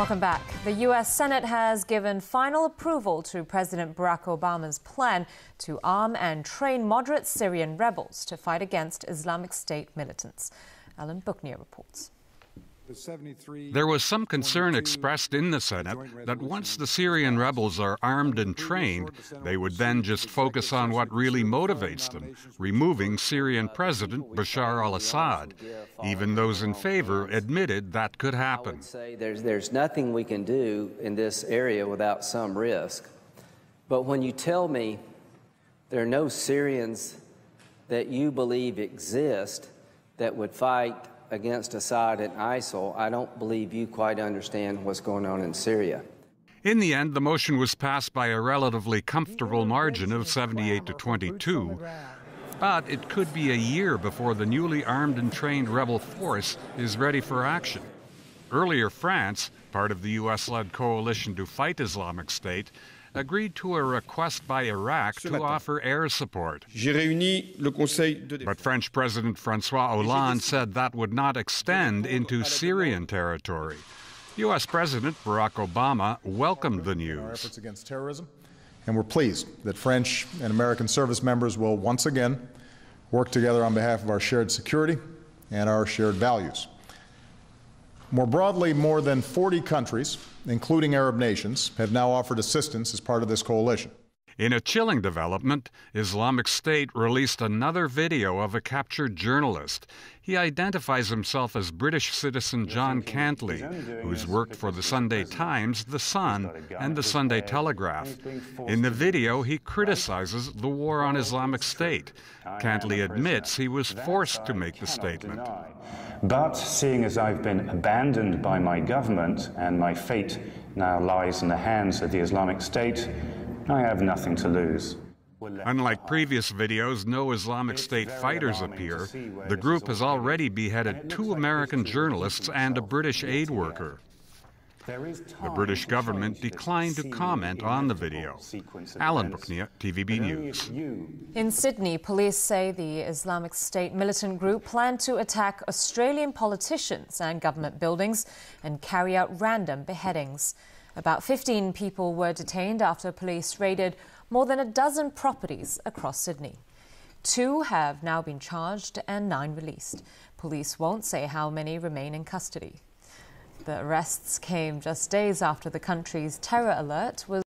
Welcome back. The U.S. Senate has given final approval to President Barack Obama's plan to arm and train moderate Syrian rebels to fight against Islamic State militants. Alan Booknear reports. There was some concern expressed in the Senate that once the Syrian rebels are armed and trained, they would then just focus on what really motivates them, removing Syrian President Bashar al-Assad. Even those in favor admitted that could happen. I would say there's nothing we can do in this area without some risk. But when you tell me there are no Syrians that you believe exist that would fight against Assad and ISIL, I don't believe you quite understand what's going on in Syria. In the end, the motion was passed by a relatively comfortable margin of 78 to 22. But it could be a year before the newly armed and trained rebel force is ready for action. Earlier, France, part of the U.S.-led coalition to fight Islamic State, agreed to a request by Iraq to offer air support. But French President François Hollande said that would not extend into Syrian territory. U.S. President Barack Obama welcomed the news. Our efforts against terrorism, and we're pleased that French and American service members will once again work together on behalf of our shared security and our shared values. More broadly, more than 40 countries, including Arab nations, have now offered assistance as part of this coalition. In a chilling development, Islamic State released another video of a captured journalist. He identifies himself as British citizen John Cantley, who's worked for the Sunday Times, The Sun, and the Sunday Telegraph. In the video, he criticizes the war on Islamic State. Cantley admits he was forced to make the statement. But seeing as I've been abandoned by my government and my fate now lies in the hands of the Islamic State, I have nothing to lose. Unlike previous videos, no Islamic State fighters appear. The group has already beheaded 2 American journalists and a British aid worker. The British government declined to comment on the video. Alan Booknear, TVB News. In Sydney, police say the Islamic State militant group planned to attack Australian politicians and government buildings and carry out random beheadings. About 15 people were detained after police raided more than a dozen properties across Sydney. 2 have now been charged and 9 released. Police won't say how many remain in custody. The arrests came just days after the country's terror alert was